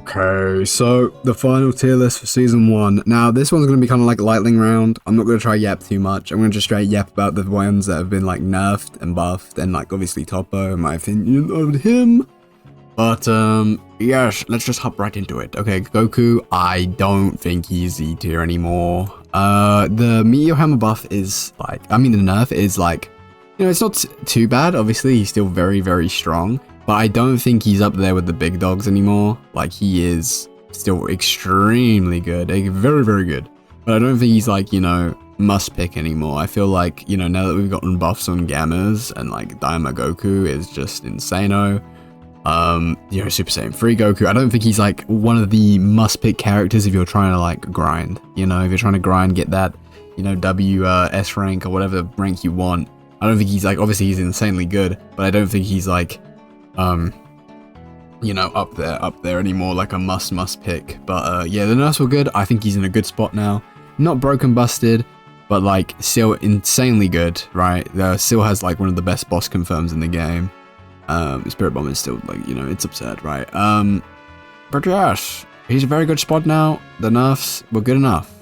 Okay, so the final tier list for season 1. Now, this one's going to be kind of like a lightning round. I'm not going to try yap too much. I'm going to just straight yap about the ones that have been like nerfed and buffed, and like obviously Topo, in my opinion, of him. But yes, let's just hop right into it. Okay, Goku, I don't think he's Z tier anymore. The Meteor Hammer buff is like, the nerf is like, you know, it's not too bad. Obviously, he's still very, very strong. But I don't think he's up there with the big dogs anymore. Like, he is still extremely good. Like, very, very good. But I don't think he's, like, you know, must pick anymore. I feel like, you know, now that we've gotten buffs on Gammas and, like, Daima Goku is just insano. You know, Super Saiyan 3 Goku. I don't think he's, like, one of the must-pick characters if you're trying to, like, grind. You know, if you're trying to grind, get that, you know, S rank or whatever rank you want. I don't think he's, like, obviously he's insanely good. But I don't think he's, like... you know, up there anymore, like a must pick. But yeah, the nerfs were good. I think he's in a good spot now. Not broken busted, but like still insanely good, right? Still has like one of the best boss confirms in the game. Spirit Bomb is still like, you know, it's absurd, right? But yes, he's a very good spot now. The nerfs were good enough.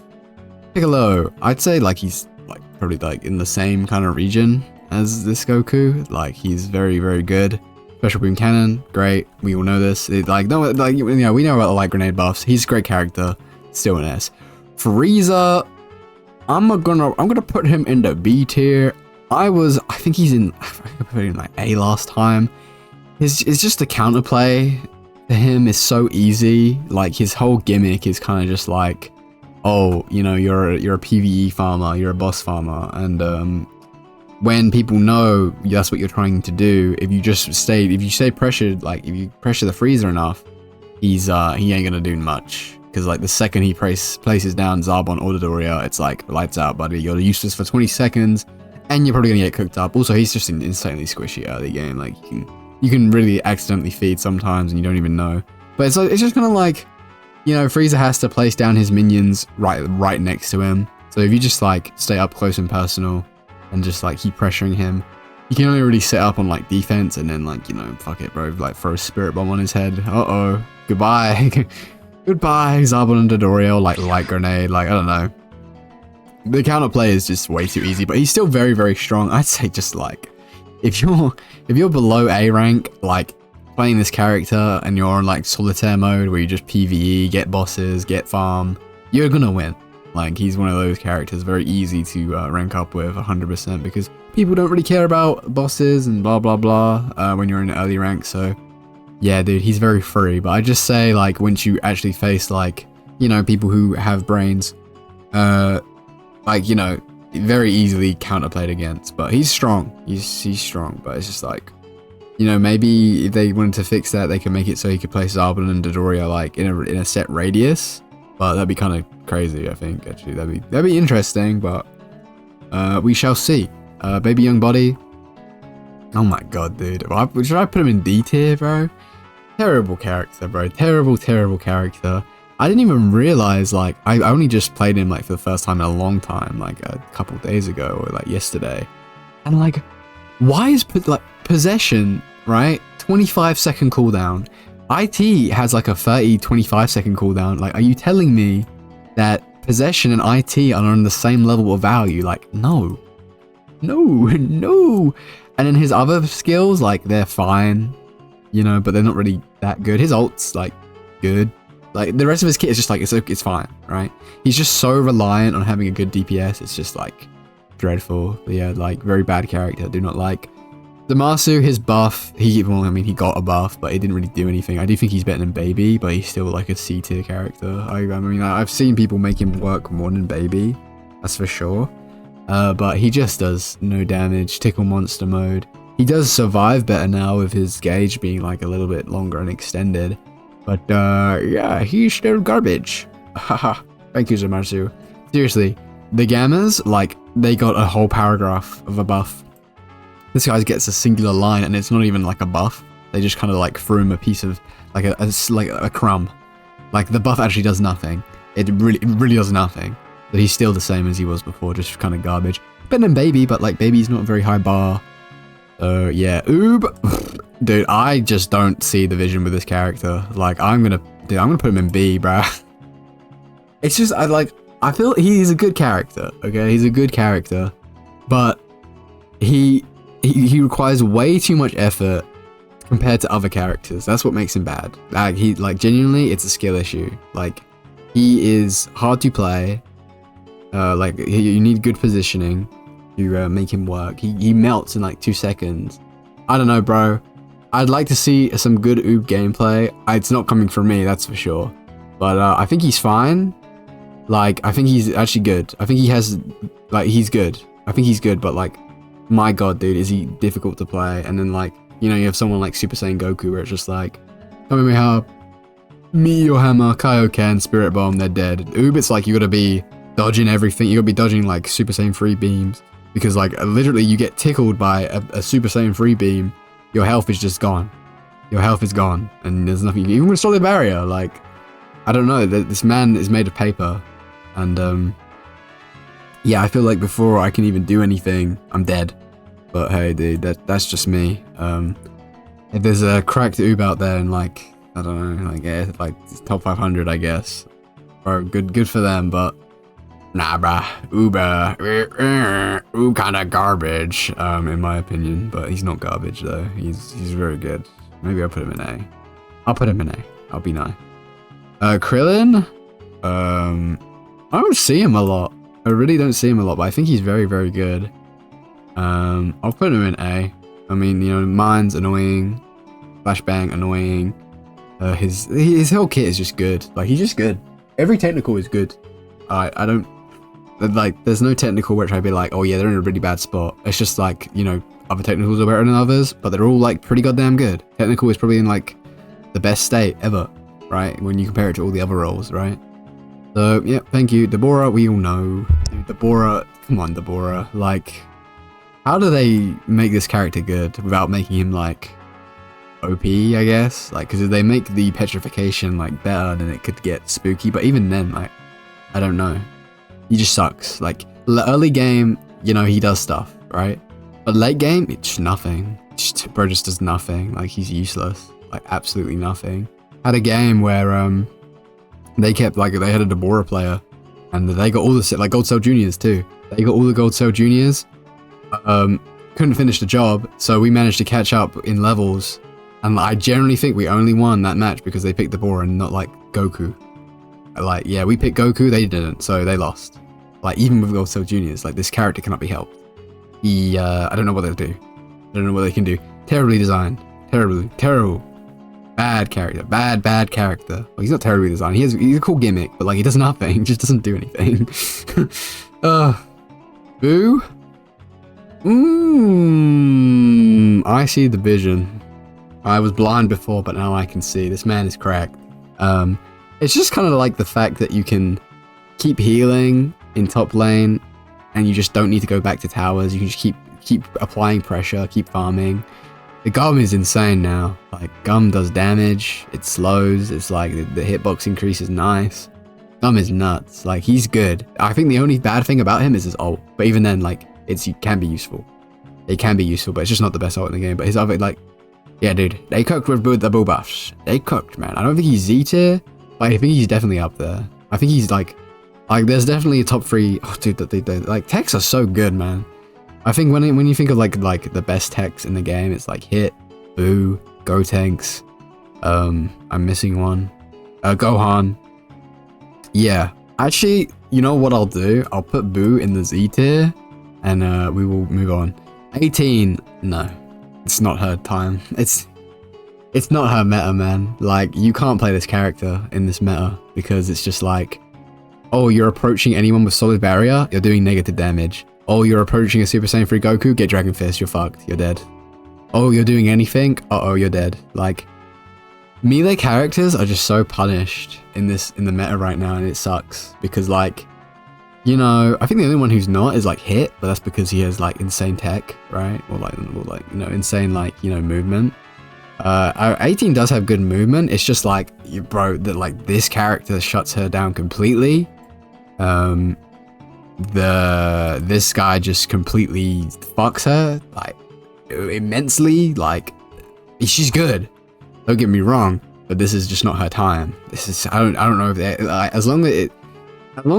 Piccolo, I'd say like he's like probably like in the same kind of region as this Goku. Like he's very, very good. Special Beam Cannon, great. We all know this. You know, we know about the light grenade buffs. He's a great character. Still an S. Frieza, I'm gonna put him into B tier. I think he's in. I put him in like A last time. It's just the counterplay to him is so easy. Like his whole gimmick is kind of just like, oh, you know, you're a PvE farmer, you're a boss farmer, and when people know that's what you're trying to do, if you stay pressured, like if you pressure the Frieza enough, he ain't gonna do much. Because like the second he places down Zarbon or Dodoria, it's like lights out, buddy. You're useless for 20 seconds, and you're probably gonna get cooked up. Also, he's just insanely squishy early game. Like you can really accidentally feed sometimes, and you don't even know. But it's just kind of like, you know, Frieza has to place down his minions right next to him. So if you just like stay up close and personal, and just like keep pressuring him, you can only really set up on like defense, and then like, you know, fuck it, bro, like throw a Spirit Bomb on his head. Uh-oh, goodbye. Goodbye, Zarbon and Dodoria, like light grenade, like I don't know. The counterplay is just way too easy, but he's still very, very strong. I'd say just like, if you're below A rank, like playing this character and you're on like solitaire mode where you just PvE, get bosses, get farm, you're gonna win. Like, he's one of those characters, very easy to rank up with 100%, because people don't really care about bosses and blah, blah, blah when you're in early rank. So, yeah, dude, he's very free. But I just say, like, once you actually face, like, you know, people who have brains, like, you know, very easily counterplayed against. But he's strong. He's strong. But it's just like, you know, maybe if they wanted to fix that, they could make it so he could place Zarbon and Dodoria, like, in a set radius. But that'd be kind of crazy, I think, actually. That'd be interesting, but we shall see. Baby Young Body. Oh my god, dude. Should I put him in D tier, bro? Terrible character, bro. Terrible, terrible character. I didn't even realize, like, I only just played him, like, for the first time in a long time, like, a couple days ago, or, like, yesterday. And, like, why is, Possession, right? 25-second cooldown. IT has like a 25 second cooldown. Like, are you telling me that Possession and IT are on the same level of value? Like, no. And then his other skills, like, they're fine, you know, but they're not really that good. His ult's like good. Like, the rest of his kit is just like, it's fine, right? He's just so reliant on having a good DPS. It's just like dreadful. But yeah, like, very bad character. I do not like. Damasu, his buff, he got a buff, but it didn't really do anything. I do think he's better than Baby, but he's still like a C tier character. I've seen people make him work more than Baby, that's for sure. But he just does no damage. Tickle monster mode. He does survive better now with his gauge being like a little bit longer and extended. But yeah, he's still garbage. Haha. Thank you, Damasu. Seriously, the Gammas, like, they got a whole paragraph of a buff. This guy gets a singular line, and it's not even like a buff. They just kind of like threw him a piece of like a crumb. Like, the buff actually does nothing. It really does nothing. But he's still the same as he was before, just kind of garbage. Better than Baby, but like Baby's not a very high bar. Yeah, Oob. Dude, I just don't see the vision with this character. Like, I'm gonna Dude, I'm gonna put him in B, bruh. It's just, I feel he's a good character, okay? He's a good character, but he requires way too much effort compared to other characters. That's what makes him bad. Genuinely, it's a skill issue. Like, he is hard to play. You need good positioning to make him work. He melts in like 2 seconds. I don't know, bro. I'd like to see some good Oob gameplay. It's not coming from me, that's for sure. But I think he's fine. Like, I think he's actually good. I think he has, he's good. I think he's good, but like, my god, dude, is he difficult to play. And then like, you have someone like Super Saiyan Goku where it's just like, Kamehameha, Meteor Hammer, Kaioken, Spirit Bomb, they're dead. Oob, it's like you gotta be dodging everything. You gotta be dodging like Super Saiyan 3 beams. Because like, literally you get tickled by a Super Saiyan 3 beam, your health is just gone. Your health is gone. And there's nothing, even with Solid Barrier, like, I don't know, this man is made of paper. And yeah, I feel like before I can even do anything, I'm dead. But hey, dude, that's just me. If there's a cracked Oob out there and like, I don't know, like top 500, I guess. Or good for them, but nah, bruh. Oob kinda garbage, in my opinion. But he's not garbage though. He's very good. Maybe I'll put him in A. I'll put him in A. I'll be nice. Krillin? I don't see him a lot. I really don't see him a lot, but I think he's very, very good. I'll put him in A. I mean, mine's annoying. Flashbang, annoying. His whole kit is just good. Like, he's just good. Every technical is good. I don't, like, there's no technical which I'd be like, oh yeah, they're in a really bad spot. It's just like, other technicals are better than others, but they're all like pretty goddamn good. Technical is probably in like the best state ever, right? When you compare it to all the other roles, right? So, yeah, thank you. Deborah, we all know. Dude, Deborah, come on, Deborah. Like, how do they make this character good without making him, like, OP, I guess? Like, because if they make the petrification, like, better, then it could get spooky. But even then, like, I don't know. He just sucks. Like, early game, he does stuff, right? But late game, it's just nothing. Bro just does nothing. Like, he's useless. Like, absolutely nothing. Had a game where, they had a Deborah player, and they got all the like Gold Cell Juniors too. They got all the Gold Cell Juniors. Couldn't finish the job, so we managed to catch up in levels. And I generally think we only won that match because they picked Deborah and not like Goku. Like, yeah, we picked Goku, they didn't, so they lost. Like, even with Gold Cell Juniors, like, this character cannot be helped. I don't know what they'll do. I don't know what they can do. Terribly designed. Terrible. Bad character. Bad character. Well, he's not terribly designed. He's a cool gimmick, but like, he does nothing. He just doesn't do anything. Boo? I see the vision. I was blind before, but now I can see. This man is cracked. It's just kind of like the fact that you can keep healing in top lane, and you just don't need to go back to towers. You can just keep applying pressure, keep farming. The Gum is insane now. Like, Gum does damage, it slows, it's like the hitbox increase is nice. Gum is nuts. Like, he's good. I think the only bad thing about him is his ult. But even then, like, it can be useful. It can be useful, but it's just not the best ult in the game. But his other, like, yeah, dude, they cooked with the bull buffs. They cooked, man. I don't think he's Z tier, but I think he's definitely up there. I think he's like there's definitely a top 3. Oh, dude, like, techs are so good, man. I think when you think of like the best techs in the game, it's like Hit, Boo, Gotenks. I'm missing one. Gohan. Yeah. Actually, you know what I'll do? I'll put Boo in the Z tier, and we will move on. 18. No, it's not her time. It's not her meta, man. Like, you can't play this character in this meta because it's just like, oh, you're approaching anyone with Solid Barrier, you're doing negative damage. Oh, you're approaching a Super Saiyan 3 Goku, get Dragon Fist, you're fucked, you're dead. Oh, you're doing anything? Uh-oh, you're dead. Like, melee characters are just so punished in the meta right now, and it sucks. Because, like, I think the only one who's not is, like, Hit, but that's because he has, like, insane tech, right? Or insane, like, movement. 18 does have good movement, it's just, like, bro, that, this character shuts her down completely. This guy just completely fucks her, like, immensely. Like, she's good, don't get me wrong, but this is just not her time. This is I don't know if like, as long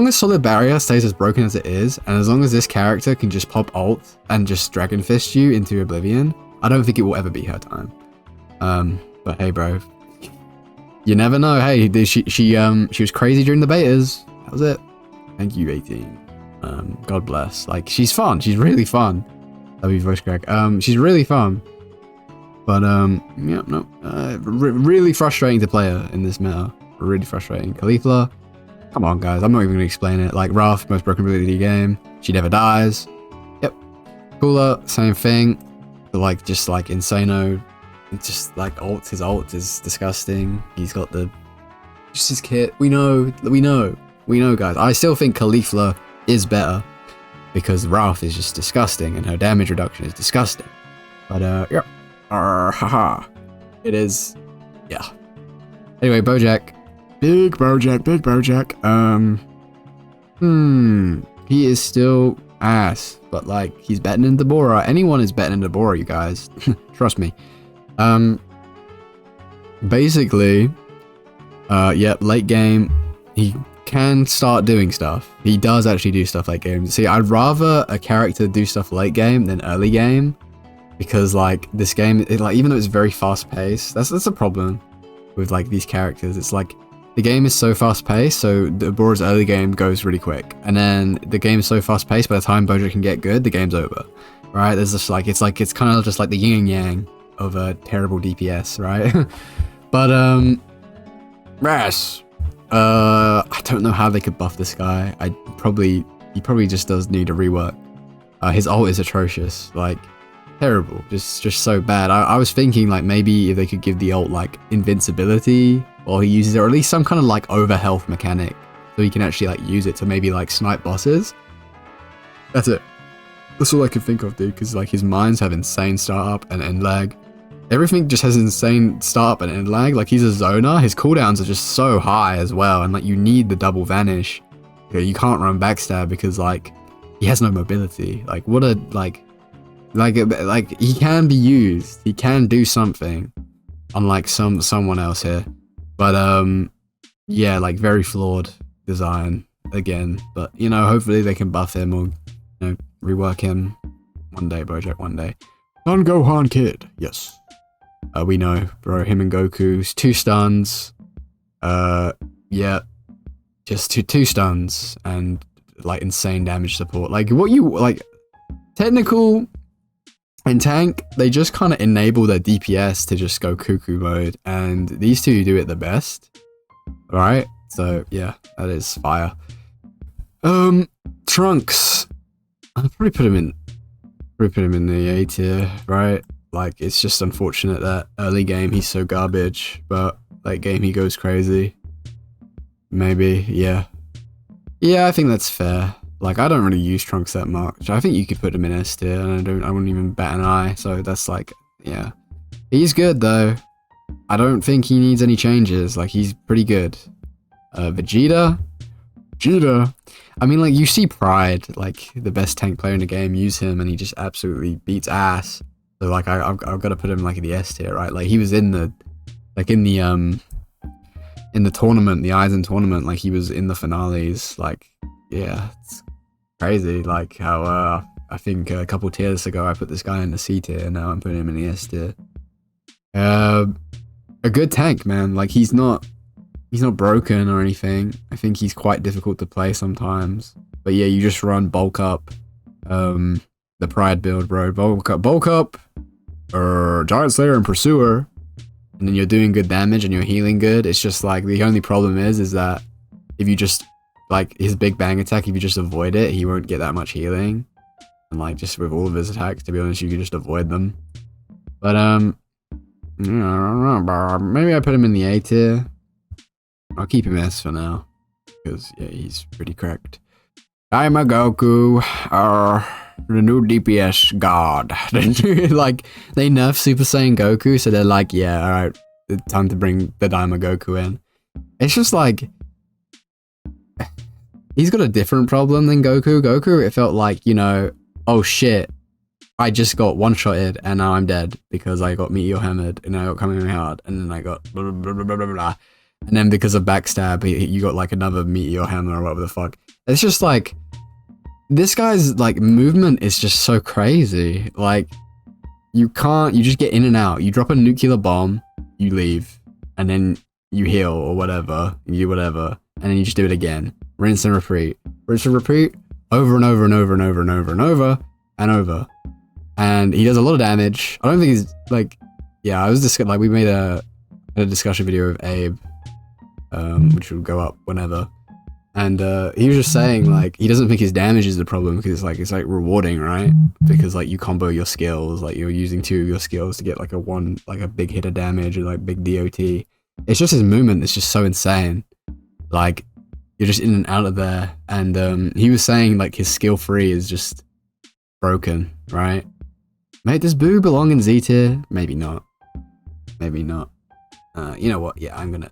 as Solid Barrier stays as broken as it is, and as long as this character can just pop ult and just Dragon Fist you into oblivion, I don't think it will ever be her time. But hey, bro, you never know. Hey, she was crazy during the betas. That was it. Thank you, 18. God bless. Like, she's fun. She's really fun. That'd be voice crack. She's really fun. But yeah, no. Really frustrating to play her in this meta. Really frustrating. Caulifla. Come on, guys. I'm not even gonna explain it. Like, Wrath, most broken ability game. She never dies. Yep. Cooler, same thing. But like, just like Insano. It's just like his ult is disgusting. He's got just his kit. We know, guys. I still think Caulifla is better because Wrath is just disgusting and her damage reduction is disgusting. But yeah. Haha. It is. Yeah. Anyway, Bojack. Big Bojack. He is still ass, but like he's better than Deborah. Anyone is better than Deborah, you guys. Trust me. Basically, yep, late game, he can start doing stuff. He does actually do stuff late game. See, I'd rather a character do stuff late game than early game, because like this game, like even though it's very fast paced, that's a problem with like these characters. It's like the game is so fast paced, so Deborah's early game goes really quick, and then the game is so fast paced. By the time Bojack can get good, the game's over. Right? There's just like it's kind of just like the yin and yang of a terrible DPS, right? But Ras, I don't know how they could buff this guy. He probably just does need a rework. His ult is atrocious, like terrible, just so bad. I was thinking like maybe if they could give the ult like invincibility while he uses it, or at least some kind of like over health mechanic, so he can actually like use it to maybe like snipe bosses. That's it. That's all I can think of, dude, because like his mines have insane startup and end lag. Everything just has insane startup and end lag. Like he's a zoner. His cooldowns are just so high as well, and like you need the double vanish. You can't run backstab because like he has no mobility. Like what a like he can be used. He can do something, unlike someone else here. But yeah, like very flawed design again. But you know, hopefully they can buff him or rework him one day, Bojack, one day. Son Gohan Kid, yes. We know, bro, him and Goku's 2 stuns. Yeah, just two stuns and like insane damage support. Like what you like, technical and tank, they just kind of enable their DPS to just go cuckoo mode, and these two do it the best. Alright, so yeah, that is fire. Trunks. I'd probably put him in the A tier, right? Like, it's just unfortunate that early game he's so garbage, but late game he goes crazy. Maybe, yeah. Yeah, I think that's fair. Like, I don't really use Trunks that much. I think you could put him in S tier, and I wouldn't even bat an eye, so that's like, yeah. He's good, though. I don't think he needs any changes. Like, he's pretty good. Vegeta? I mean, like, you see Pride, like, the best tank player in the game, use him, and he just absolutely beats ass. So, like, I've got to put him, like, in the S tier, right? Like, he was in the, like, in the tournament, the Aizen tournament, like, he was in the finales. Like, yeah, it's crazy, like, how, I think a couple tiers ago, I put this guy in the C tier, and now I'm putting him in the S tier. A good tank, man. Like, he's not broken or anything. I think he's quite difficult to play sometimes. But yeah, you just run bulk up, the Pride build, bro. Bulk up, or Giant Slayer and Pursuer, and then you're doing good damage and you're healing good. It's just like, the only problem is that if you just, like, his big bang attack, if you just avoid it, he won't get that much healing. And like, just with all of his attacks, to be honest, you can just avoid them. But I don't know, bro. Maybe I put him in the A tier. I'll keep him S for now, because yeah, he's pretty cracked. I'm a Goku, the new DPS god. Like, they nerf Super Saiyan Goku, so they're like, yeah, alright, it's time to bring the Daima Goku in. It's just like, he's got a different problem than Goku. Goku, it felt like, you know, oh shit, I just got one-shotted and now I'm dead because I got Meteor Hammered and I got coming hard and then I got blah, blah, blah, blah, blah, blah. And then because of backstab, you got like another Meteor Hammer or whatever the fuck. It's just like, this guy's like movement is just so crazy. Like, you just get in and out. You drop a nuclear bomb, you leave, and then you heal or whatever, you do whatever, and then you just do it again. Rinse and repeat. Rinse and repeat over and over and over and over and over and over and over. And he does a lot of damage. I don't think he's like, yeah, I was just like, we made a discussion video of Abe, which will go up whenever. And he was just saying like he doesn't think his damage is the problem because it's like rewarding, right? Because like you combo your skills, like you're using 2 of your skills to get like a big hit of damage or like big DOT. It's just his movement that's just so insane. Like you're just in and out of there. And he was saying like his skill 3 is just broken, right? Mate, does Boo belong in Z tier? Maybe not. Maybe not. You know what? Yeah, I'm gonna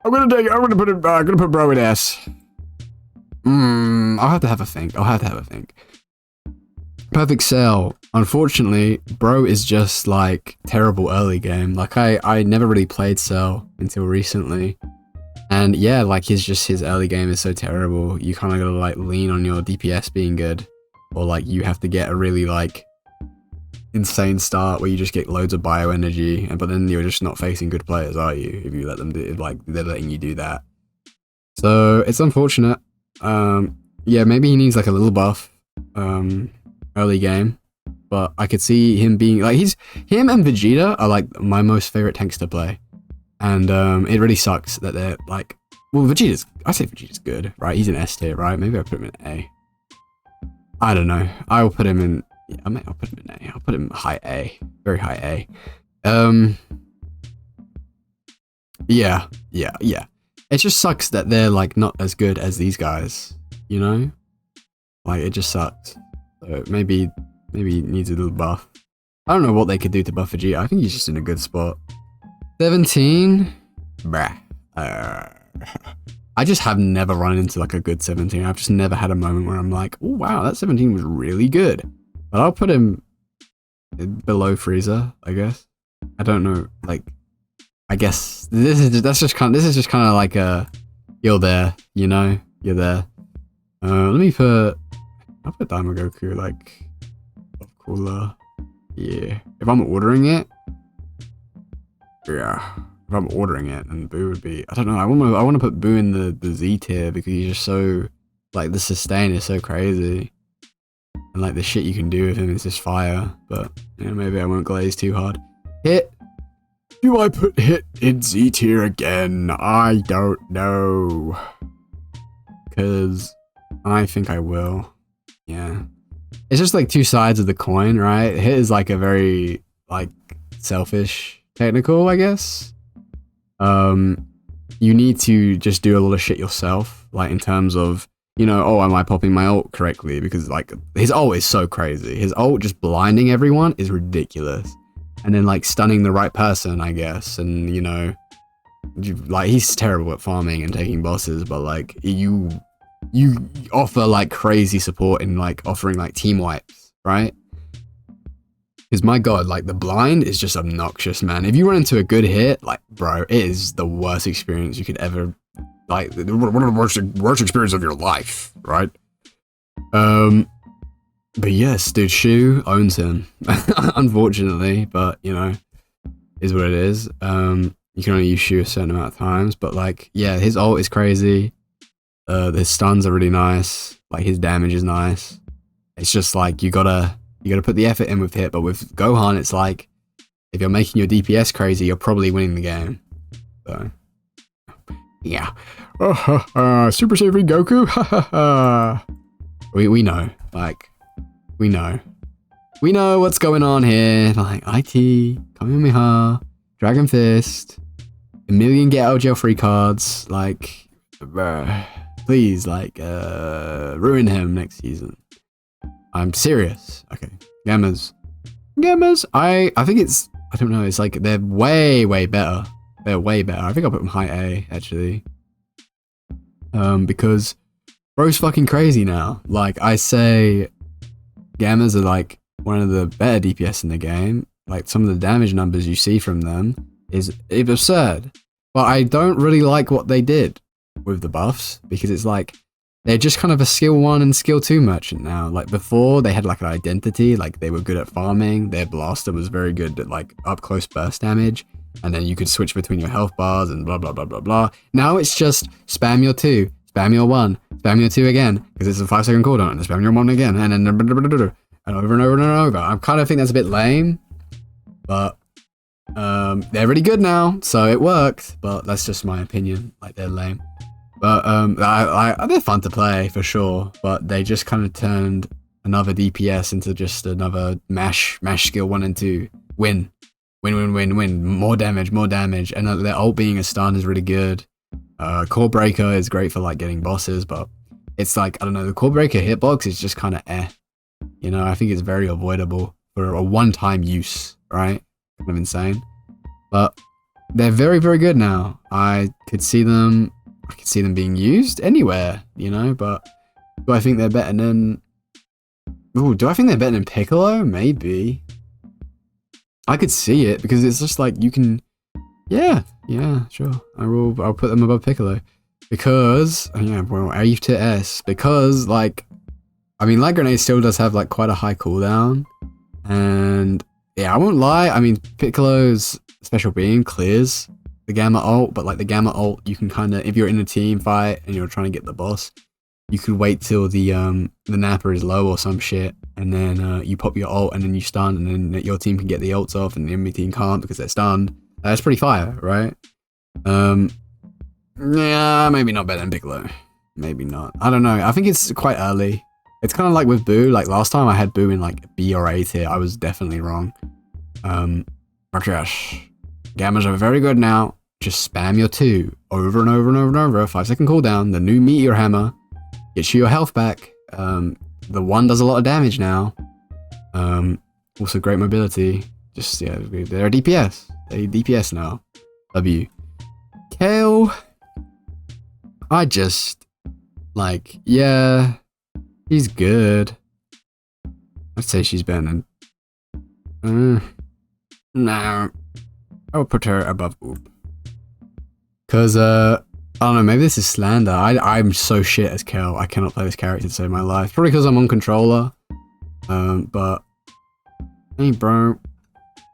put Bro in S. I'll have to have a think. Perfect Cell. Unfortunately, Bro is just like terrible early game. Like I never really played Cell until recently. And yeah, like his early game is so terrible. You kind of gotta like lean on your DPS being good. Or like you have to get a really like insane start where you just get loads of bioenergy, but then you're just not facing good players, are you? If you let them do, like they're letting you do that. So it's unfortunate. Yeah, maybe he needs like a little buff early game, but I could see him being like him and Vegeta are like my most favorite tanks to play. And it really sucks that they're like, well, I say Vegeta's good, right? He's an S tier, right? Maybe I'll put him in A. I don't know. I will put him in. Yeah, I'll put him in A. I'll put him high A. Very high A. Yeah. It just sucks that they're like not as good as these guys, you know? Like it just sucks. So maybe he needs a little buff. I don't know what they could do to buff Vegeta. I think he's just in a good spot. 17? Bruh. I just have never run into like a good 17. I've just never had a moment where I'm like, oh wow, that 17 was really good. But I'll put him below Frieza, I guess. I don't know, like, I guess this is just kind of like a, you're there, you know, you're there. I'll put Daima Goku like cooler. Yeah, if I'm ordering it, yeah. If I'm ordering it, and Boo would be, I don't know, I want to put Boo in the Z tier because he's just so, like, the sustain is so crazy. And, like, the shit you can do with him is just fire. But, you know, maybe I won't glaze too hard. Hit. Do I put Hit in Z tier again? I don't know. Because I think I will. Yeah. It's just, like, 2 sides of the coin, right? Hit is, like, a very, like, selfish technical, I guess. You need to just do a lot of shit yourself, like in terms of, you know, oh, am I popping my ult correctly? Because like his ult is so crazy. His ult just blinding everyone is ridiculous. And then like stunning the right person, I guess. And you know, like he's terrible at farming and taking bosses, but like you offer like crazy support in like offering like team wipes, right? Because my god, like the blind is just obnoxious, man. If you run into a good hit, like bro, it is the worst experience you could ever, like one of the worst experience of your life, right? But yes, dude, Shu owns him, unfortunately, but you know, is what it is. You can only use Shu a certain amount of times, but like, yeah, his ult is crazy. His stuns are really nice. Like his damage is nice. It's just like you gotta put the effort in with Hit, but with Gohan, it's like, if you're making your DPS crazy, you're probably winning the game. So, yeah. Super Saiyan Goku? we know. Like, we know. We know what's going on here. Like, IT, Kamehameha, Dragon Fist, a million get out of jail free cards. Like, please, like, ruin him next season. I'm serious. Okay. Gammas. I think it's, I don't know, it's like they're way better. They're way better. I think I'll put them high A, actually. Because bro's fucking crazy now. Like, I say Gammas are like one of the better DPS in the game. Like, some of the damage numbers you see from them is absurd. But I don't really like what they did with the buffs, because it's like, they're just kind of a skill 1 and skill 2 merchant now. Like, before, they had like an identity, like they were good at farming, their blaster was very good at like up close burst damage, and then you could switch between your health bars and blah blah blah blah blah. Now it's just spam your 2, spam your 1, spam your 2 again, because it's a 5-second cooldown, and spam your 1 again, and then and over and over and over. I kind of think that's a bit lame, but they're really good now, so it worked. But that's just my opinion. Like, they're lame. But they're fun to play for sure. But they just kind of turned another DPS into just another mash skill 1 and 2. Win. More damage. And their ult being a stun is really good. Core Breaker is great for like getting bosses, but it's like, I don't know, the Core Breaker hitbox is just kind of You know, I think it's very avoidable for a one-time use, right? Kind of insane. But they're very, very good now. I could see them being used anywhere, you know, but do I think they're better than... Ooh, do I think they're better than Piccolo? Maybe. I could see it, because it's just like, you can... Yeah, sure. I'll put them above Piccolo. Because, yeah, well, A to S. Because, like, I mean, Light Grenade still does have, like, quite a high cooldown. And, yeah, I won't lie. I mean, Piccolo's Special Beam clears the Gamma ult, but, like, the Gamma ult, you can kind of, if you're in a team fight and you're trying to get the boss, you could wait till the Napper is low or some shit, and then you pop your ult, and then you stun, and then your team can get the ults off, and the enemy team can't because they're stunned. That's pretty fire, right? Yeah, maybe not better than Piccolo. Maybe not. I don't know. I think it's quite early. It's kind of like with Boo. Like, last time I had Boo in, like, B or A tier. I was definitely wrong. But yes. Gammas are very good now. Just spam your 2 over and over and over and over. 5-second cooldown. The new Meteor Hammer gets you your health back. The 1 does a lot of damage now. Also great mobility. Just, yeah, they're a DPS. They DPS now. W. Kale. I just, like, yeah, she's good. I'd say she's better than, no, I would put her above Oop. Cause, I don't know, maybe this is slander. I'm so shit as Kale. I cannot play this character to save my life. Probably because I'm on controller. But, hey bro,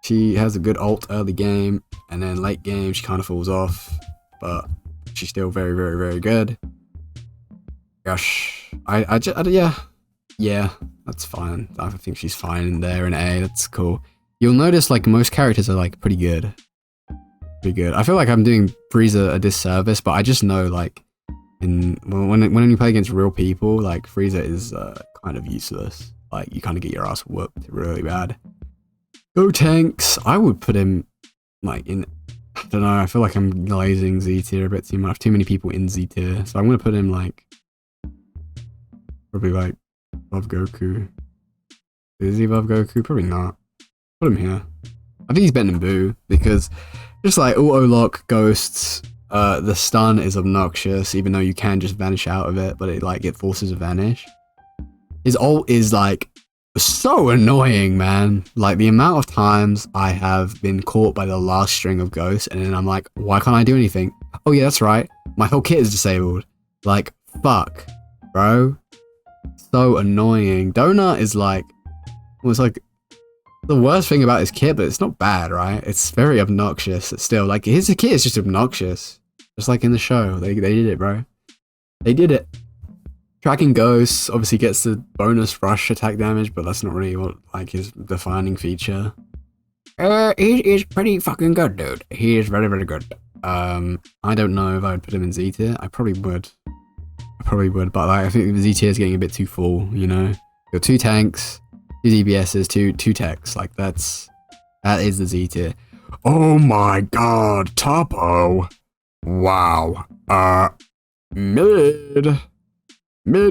she has a good ult early game, and then late game she kind of falls off, but she's still very, very, very good. Gosh, yeah, that's fine. I think she's fine in there in A. That's cool. You'll notice, like, most characters are, like, pretty good. I feel like I'm doing Frieza a disservice, but I just know, like, when you play against real people, like, Frieza is kind of useless. Like, you kind of get your ass whooped really bad. Go tanks. I would put him, like, in... I don't know, I feel like I'm glazing Z tier a bit too much. I have too many people in Z tier, so I'm gonna put him, like, probably, like, above Goku. Is he above Goku? Probably not. Put him here. I think he's better than Boo, because just like auto lock ghosts, the stun is obnoxious, even though you can just vanish out of it, but it forces a vanish. His ult is, like, so annoying, man. Like, the amount of times I have been caught by the last string of ghosts, and then I'm like, why can't I do anything? Oh yeah, that's right, my whole kit is disabled. Like, fuck, bro. So annoying. Donut is like, well, it's like the worst thing about his kit, but it's not bad, right? It's very obnoxious. It's still, like, his kit is just obnoxious. Just like in the show. They did it, bro. They did it. Tracking Ghosts obviously gets the bonus rush attack damage, but that's not really what, like, his defining feature. He is pretty fucking good, dude. He is very, very good. I don't know if I would put him in Z tier. I probably would. But, like, I think the Z tier is getting a bit too full, you know? Got 2 tanks, 2 DBSs, 2 techs. Like, that is the Z tier. Oh my god, Topo. Wow. Mid. Yeah,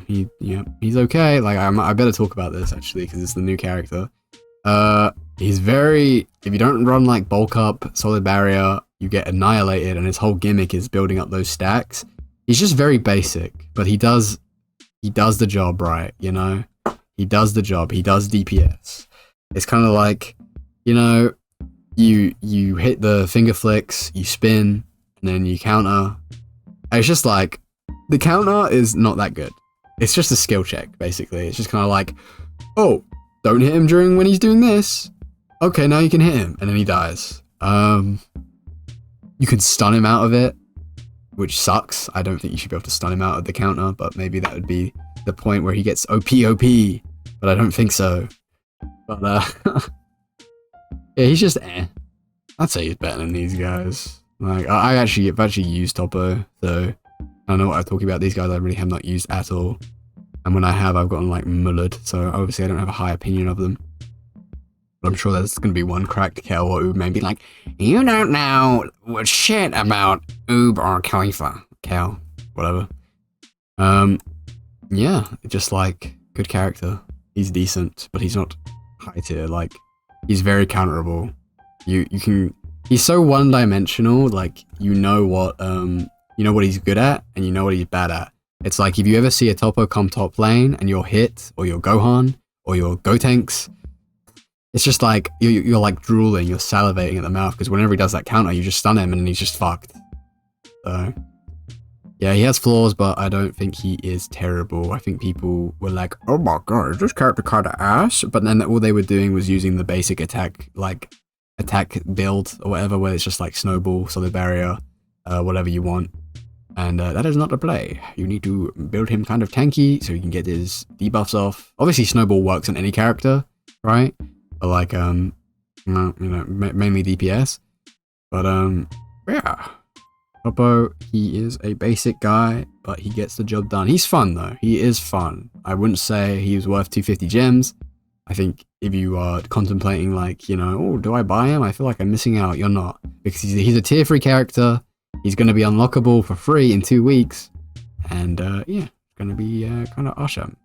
he's okay. Like, I better talk about this, actually, because it's the new character. He's very, if you don't run, like, bulk up, solid barrier, you get annihilated, and his whole gimmick is building up those stacks. He's just very basic, but he does the job right, you know? He does the job. He does DPS. It's kind of like, you know, you hit the finger flicks, you spin, and then you counter. And it's just like, the counter is not that good. It's just a skill check, basically. It's just kind of like, oh, don't hit him during when he's doing this. Okay, now you can hit him, and then he dies. You can stun him out of it, which sucks. I don't think you should be able to stun him out of the counter, but maybe that would be the point where he gets OP, but I don't think so. But, yeah, he's just I'd say he's better than these guys. Like, I've actually used Topo, so I don't know what I'm talking about. These guys I really have not used at all. And when I have, I've gotten, like, mullered, so obviously I don't have a high opinion of them. But I'm sure there's going to be one cracked Kel or Oob maybe like, you don't know what shit about Oob or Khalifa. Kel, whatever. Yeah, just like, good character. He's decent, but he's not high tier. Like, he's very counterable. You can, he's so one-dimensional, like, you know what he's good at, and you know what he's bad at. It's like, if you ever see a Topo come top lane, and you're hit, or you're Gohan, or you're Gotenks, it's just like, you're like drooling, you're salivating at the mouth, because whenever he does that counter, you just stun him, and he's just fucked. So, yeah, he has flaws, but I don't think he is terrible. I think people were like, oh my god, is this character kind of ass? But then all they were doing was using the basic attack build, or whatever, where it's just like snowball, solid barrier, whatever you want. And that is not the play. You need to build him kind of tanky, so he can get his debuffs off. Obviously, snowball works on any character, right? But like, mainly DPS. But, yeah. Topo, he is a basic guy, but he gets the job done. He's fun, though. He is fun. I wouldn't say he was worth 250 gems. I think if you are contemplating, like, you know, oh, do I buy him? I feel like I'm missing out. You're not. Because he's a tier 3 character. He's going to be unlockable for free in 2 weeks. And, yeah, it's going to be kind of awesome.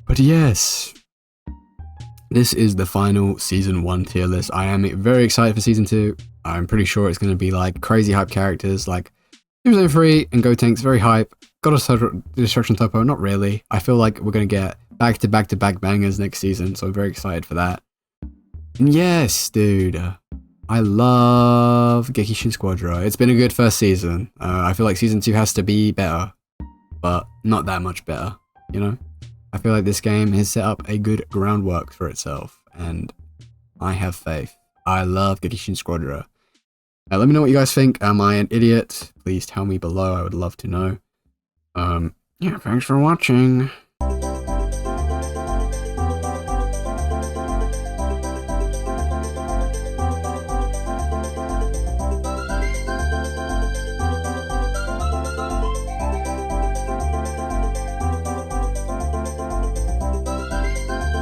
But yes, this is the final Season 1 tier list. I am very excited for Season 2. I'm pretty sure it's going to be like crazy hype characters like Zone 3 and Gotenks, very hype. Destruction Topo, not really. I feel like we're going to get back-to-back bangers next season, so I'm very excited for that. And yes, dude, I love Gekishin Squadra. It's been a good first season. I feel like Season 2 has to be better, but not that much better, you know? I feel like this game has set up a good groundwork for itself, and I have faith. I love Gekishin Squadra. Let me know what you guys think. Am I an idiot? Please tell me below. I would love to know. Yeah, thanks for watching.